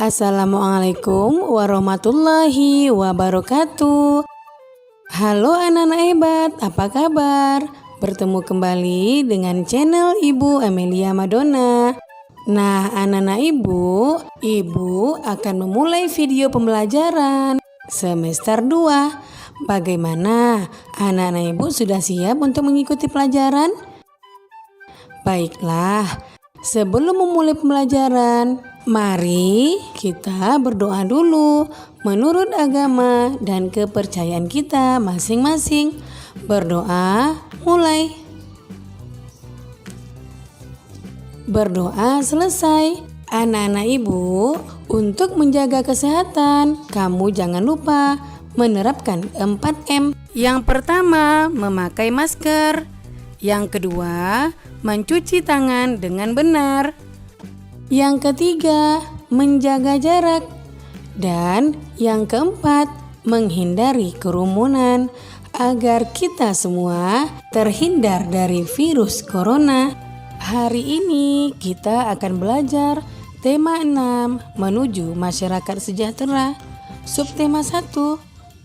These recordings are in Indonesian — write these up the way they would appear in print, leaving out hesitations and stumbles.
Assalamualaikum warahmatullahi wabarakatuh. Halo anak-anak hebat, apa kabar? Bertemu kembali dengan channel Ibu Amelia Madonna. Nah anak-anak ibu akan memulai video pembelajaran semester 2. Bagaimana? Anak-anak ibu sudah siap untuk mengikuti pelajaran? Baiklah, sebelum memulai pembelajaran, mari kita berdoa dulu menurut agama dan kepercayaan kita masing-masing. Berdoa mulai. Berdoa selesai. Anak-anak ibu, untuk menjaga kesehatan, kamu jangan lupa menerapkan 4M. Yang pertama, memakai masker. Yang kedua, mencuci tangan dengan benar. Yang ketiga, menjaga jarak. Dan yang keempat, menghindari kerumunan agar kita semua terhindar dari virus corona. Hari ini kita akan belajar tema 6, menuju masyarakat sejahtera. Subtema 1,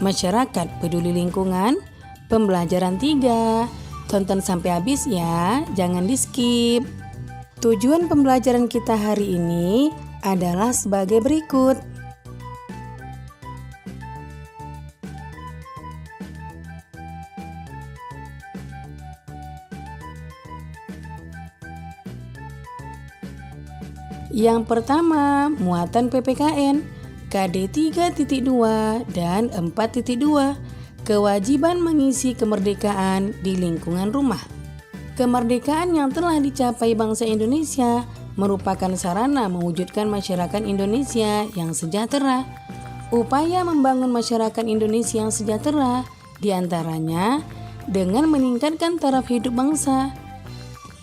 masyarakat peduli lingkungan. Pembelajaran 3. Tonton sampai habis ya, jangan di skip. Tujuan pembelajaran kita hari ini adalah sebagai berikut. Yang pertama, muatan PPKN KD 3.2 dan 4.2. Kewajiban mengisi kemerdekaan di lingkungan rumah. Kemerdekaan yang telah dicapai bangsa Indonesia merupakan sarana mewujudkan masyarakat Indonesia yang sejahtera. Upaya membangun masyarakat Indonesia yang sejahtera diantaranya dengan meningkatkan taraf hidup bangsa,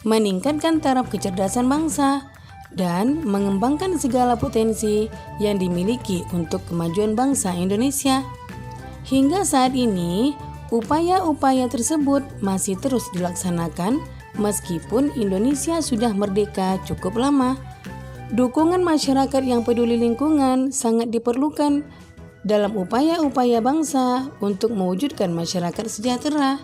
meningkatkan taraf kecerdasan bangsa, dan mengembangkan segala potensi yang dimiliki untuk kemajuan bangsa Indonesia. Hingga saat ini, upaya-upaya tersebut masih terus dilaksanakan meskipun Indonesia sudah merdeka cukup lama. Dukungan masyarakat yang peduli lingkungan sangat diperlukan dalam upaya-upaya bangsa untuk mewujudkan masyarakat sejahtera.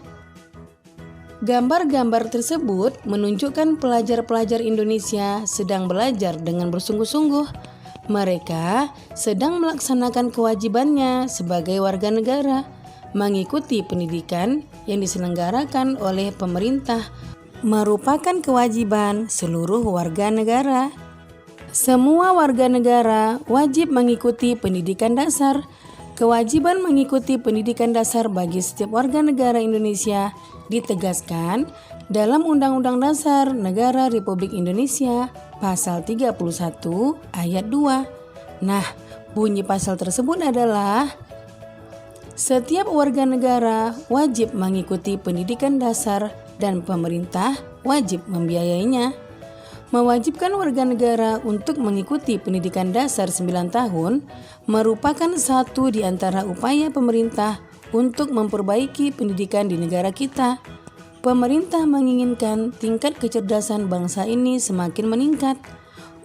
Gambar-gambar tersebut menunjukkan pelajar-pelajar Indonesia sedang belajar dengan bersungguh-sungguh. Mereka sedang melaksanakan kewajibannya sebagai warga negara, mengikuti pendidikan yang diselenggarakan oleh pemerintah, merupakan kewajiban seluruh warga negara. Semua warga negara wajib mengikuti pendidikan dasar. Kewajiban mengikuti pendidikan dasar bagi setiap warga negara Indonesia ditegaskan dalam Undang-Undang Dasar Negara Republik Indonesia Pasal 31 Ayat 2. Nah, bunyi pasal tersebut adalah setiap warga negara wajib mengikuti pendidikan dasar dan pemerintah wajib membiayainya. Mewajibkan warga negara untuk mengikuti pendidikan dasar 9 tahun merupakan satu di antara upaya pemerintah untuk memperbaiki pendidikan di negara kita. Pemerintah menginginkan tingkat kecerdasan bangsa ini semakin meningkat.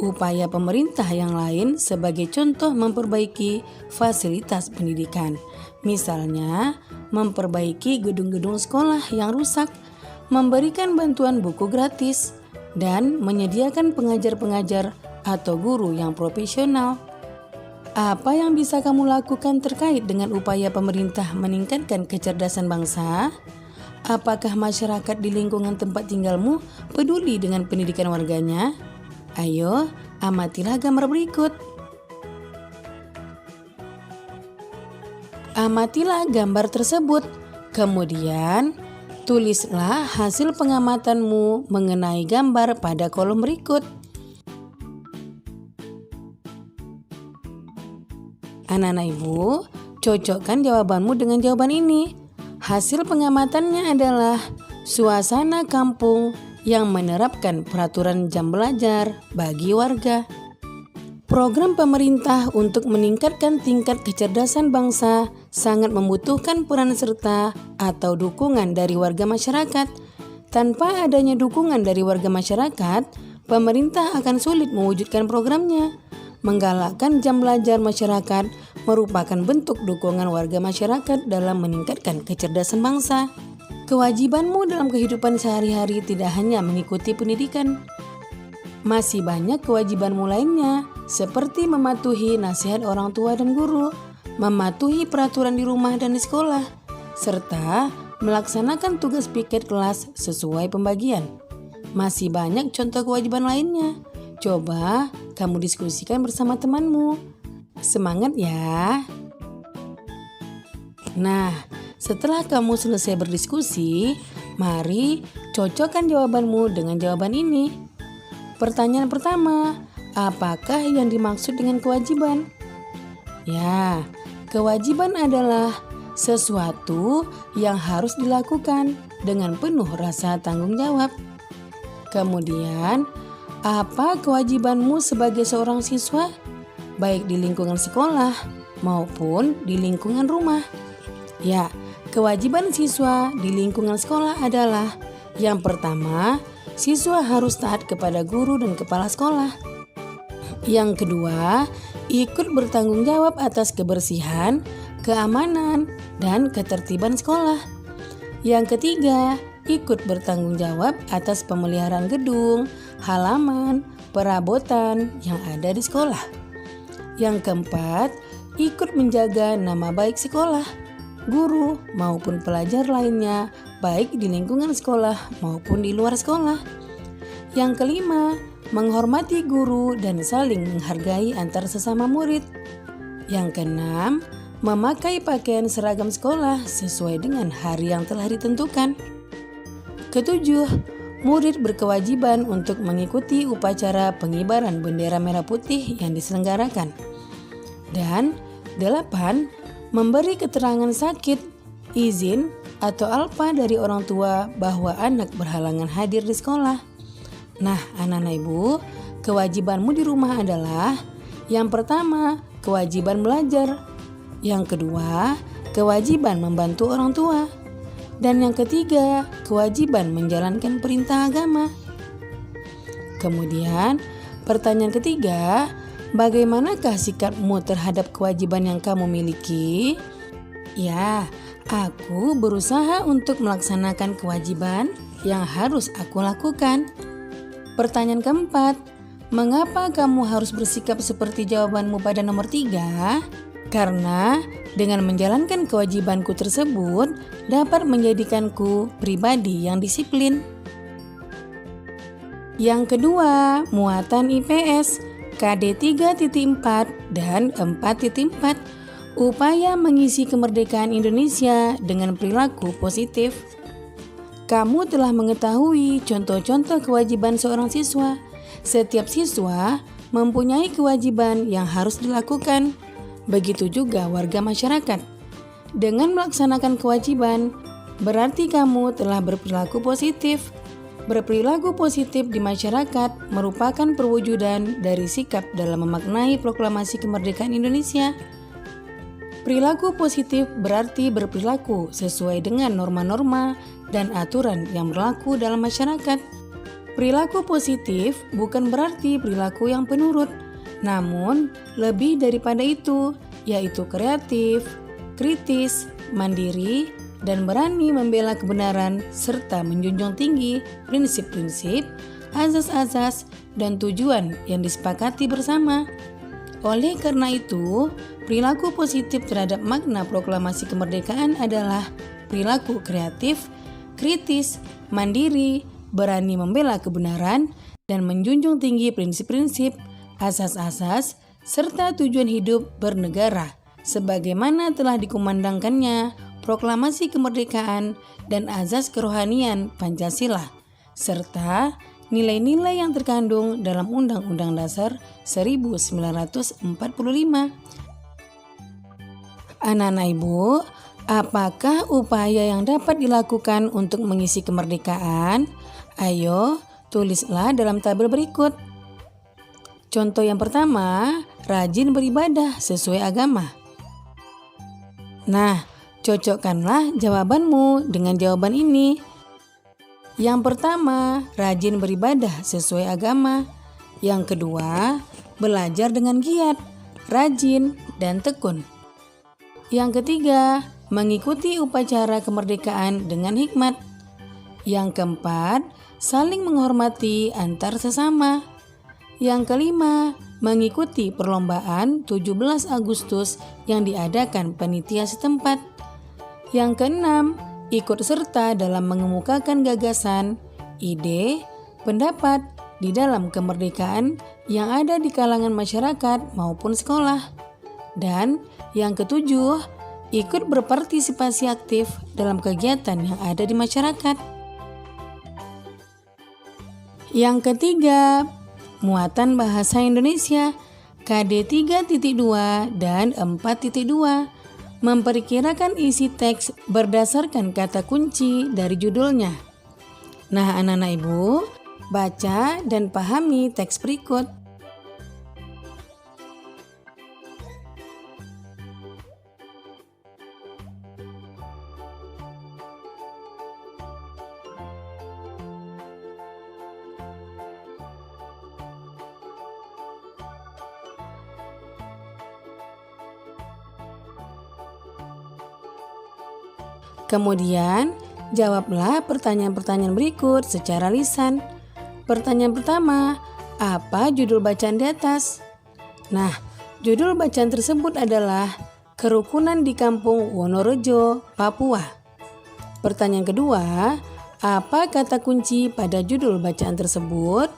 Upaya pemerintah yang lain sebagai contoh memperbaiki fasilitas pendidikan. Misalnya, memperbaiki gedung-gedung sekolah yang rusak, memberikan bantuan buku gratis, dan menyediakan pengajar-pengajar atau guru yang profesional. Apa yang bisa kamu lakukan terkait dengan upaya pemerintah meningkatkan kecerdasan bangsa? Apakah masyarakat di lingkungan tempat tinggalmu peduli dengan pendidikan warganya? Ayo, amatilah gambar berikut. Amatilah gambar tersebut, kemudian tulislah hasil pengamatanmu mengenai gambar pada kolom berikut. Anak-anak ibu, cocokkan jawabanmu dengan jawaban ini. Hasil pengamatannya adalah suasana kampung yang menerapkan peraturan jam belajar bagi warga. Program pemerintah untuk meningkatkan tingkat kecerdasan bangsa sangat membutuhkan peran serta atau dukungan dari warga masyarakat. Tanpa adanya dukungan dari warga masyarakat, pemerintah akan sulit mewujudkan programnya. Menggalakkan jam belajar masyarakat merupakan bentuk dukungan warga masyarakat dalam meningkatkan kecerdasan bangsa. Kewajibanmu dalam kehidupan sehari-hari tidak hanya mengikuti pendidikan. Masih banyak kewajibanmu lainnya, seperti mematuhi nasihat orang tua dan guru, mematuhi peraturan di rumah dan di sekolah, serta melaksanakan tugas piket kelas sesuai pembagian. Masih banyak contoh kewajiban lainnya. Coba kamu diskusikan bersama temanmu. Semangat ya! Nah, setelah kamu selesai berdiskusi, mari cocokkan jawabanmu dengan jawaban ini. Pertanyaan pertama, apakah yang dimaksud dengan kewajiban? Ya, kewajiban adalah sesuatu yang harus dilakukan dengan penuh rasa tanggung jawab. Kemudian, apa kewajibanmu sebagai seorang siswa, baik di lingkungan sekolah maupun di lingkungan rumah? Ya, kewajiban siswa di lingkungan sekolah adalah yang pertama, siswa harus taat kepada guru dan kepala sekolah. Yang kedua, ikut bertanggung jawab atas kebersihan, keamanan, dan ketertiban sekolah. Yang ketiga, ikut bertanggung jawab atas pemeliharaan gedung, halaman, perabotan yang ada di sekolah. Yang keempat, ikut menjaga nama baik sekolah, guru maupun pelajar lainnya, baik di lingkungan sekolah maupun di luar sekolah. Yang kelima, menghormati guru dan saling menghargai antar sesama murid. Yang keenam, memakai pakaian seragam sekolah sesuai dengan hari yang telah ditentukan. Ketujuh, murid berkewajiban untuk mengikuti upacara pengibaran bendera merah putih yang diselenggarakan. Dan 8, memberi keterangan sakit, izin, atau alpa dari orang tua bahwa anak berhalangan hadir di sekolah. Nah, anak-anak ibu, kewajibanmu di rumah adalah yang pertama, kewajiban belajar. Yang kedua, kewajiban membantu orang tua. Dan yang ketiga, kewajiban menjalankan perintah agama. Kemudian, pertanyaan ketiga, bagaimanakah sikapmu terhadap kewajiban yang kamu miliki? Ya, aku berusaha untuk melaksanakan kewajiban yang harus aku lakukan. Pertanyaan keempat, mengapa kamu harus bersikap seperti jawabanmu pada nomor 3? Karena dengan menjalankan kewajibanku tersebut dapat menjadikanku pribadi yang disiplin. Yang kedua, muatan IPS KD 3.4 dan 4.4, upaya mengisi kemerdekaan Indonesia dengan perilaku positif. Kamu telah mengetahui contoh-contoh kewajiban seorang siswa. Setiap siswa mempunyai kewajiban yang harus dilakukan. Begitu juga warga masyarakat. Dengan melaksanakan kewajiban, berarti kamu telah berperilaku positif. Berperilaku positif di masyarakat merupakan perwujudan dari sikap dalam memaknai proklamasi kemerdekaan Indonesia. Perilaku positif berarti berperilaku sesuai dengan norma-norma dan aturan yang berlaku dalam masyarakat. Perilaku positif bukan berarti perilaku yang penurut, namun lebih daripada itu, yaitu kreatif, kritis, mandiri, dan berani membela kebenaran serta menjunjung tinggi prinsip-prinsip, azas-azas, dan tujuan yang disepakati bersama. Oleh karena itu, perilaku positif terhadap makna proklamasi kemerdekaan adalah perilaku kreatif, kritis, mandiri, berani membela kebenaran, dan menjunjung tinggi prinsip-prinsip, asas-asas, serta tujuan hidup bernegara, sebagaimana telah dikumandangkannya proklamasi kemerdekaan dan azas kerohanian Pancasila, serta nilai-nilai yang terkandung dalam Undang-Undang Dasar 1945. Anak-anak ibu, apakah upaya yang dapat dilakukan untuk mengisi kemerdekaan? Ayo, tulislah dalam tabel berikut. Contoh yang pertama, rajin beribadah sesuai agama. Nah, cocokkanlah jawabanmu dengan jawaban ini. Yang pertama, rajin beribadah sesuai agama. Yang kedua, belajar dengan giat, rajin, dan tekun. Yang ketiga, mengikuti upacara kemerdekaan dengan hikmat. Yang keempat, saling menghormati antar sesama. Yang kelima, mengikuti perlombaan 17 Agustus yang diadakan panitia setempat. Yang keenam, ikut serta dalam mengemukakan gagasan, ide, pendapat di dalam kemerdekaan yang ada di kalangan masyarakat maupun sekolah. Dan yang ketujuh, ikut berpartisipasi aktif dalam kegiatan yang ada di masyarakat. Yang ketiga, muatan bahasa Indonesia KD 3.2 dan 4.2 memperkirakan isi teks berdasarkan kata kunci dari judulnya. Nah, anak-anak ibu, baca dan pahami teks berikut. Kemudian, jawablah pertanyaan-pertanyaan berikut secara lisan. Pertanyaan pertama, apa judul bacaan di atas? Nah, judul bacaan tersebut adalah Kerukunan di Kampung Wonorejo, Papua. Pertanyaan kedua, apa kata kunci pada judul bacaan tersebut?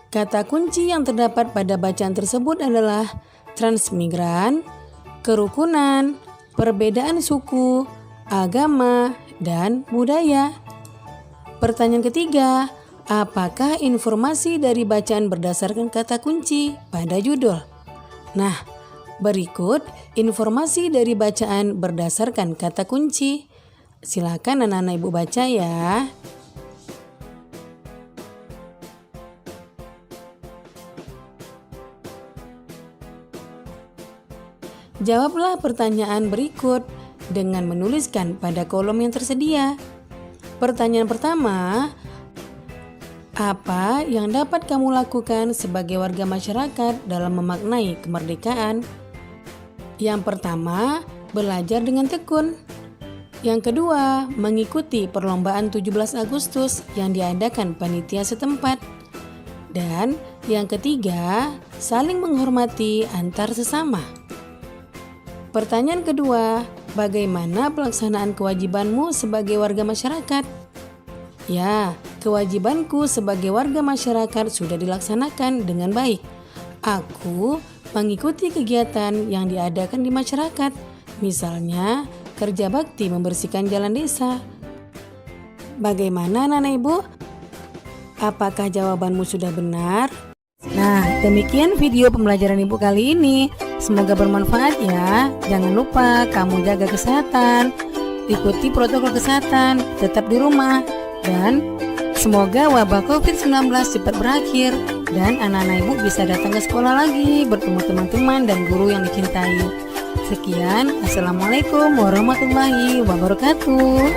Kata kunci yang terdapat pada bacaan tersebut adalah transmigran, kerukunan, perbedaan suku, agama, dan budaya. Pertanyaan ketiga, apakah informasi dari bacaan berdasarkan kata kunci pada judul? Nah, berikut informasi dari bacaan berdasarkan kata kunci. Silakan anak-anak ibu baca ya. Jawablah pertanyaan berikut dengan menuliskan pada kolom yang tersedia. Pertanyaan pertama, apa yang dapat kamu lakukan sebagai warga masyarakat dalam memaknai kemerdekaan? Yang pertama, belajar dengan tekun. Yang kedua, mengikuti perlombaan 17 Agustus yang diadakan panitia setempat. Dan yang ketiga, saling menghormati antar sesama. Pertanyaan kedua, bagaimana pelaksanaan kewajibanmu sebagai warga masyarakat? Ya, kewajibanku sebagai warga masyarakat sudah dilaksanakan dengan baik. Aku mengikuti kegiatan yang diadakan di masyarakat, misalnya kerja bakti membersihkan jalan desa. Bagaimana anak-anak ibu? Apakah jawabanmu sudah benar? Nah, demikian video pembelajaran ibu kali ini. Semoga bermanfaat ya. Jangan lupa kamu jaga kesehatan, ikuti protokol kesehatan, tetap di rumah, dan semoga wabah COVID-19 cepat berakhir dan anak-anak ibu bisa datang ke sekolah lagi, bertemu teman-teman dan guru yang dicintai. Sekian, assalamualaikum warahmatullahi wabarakatuh.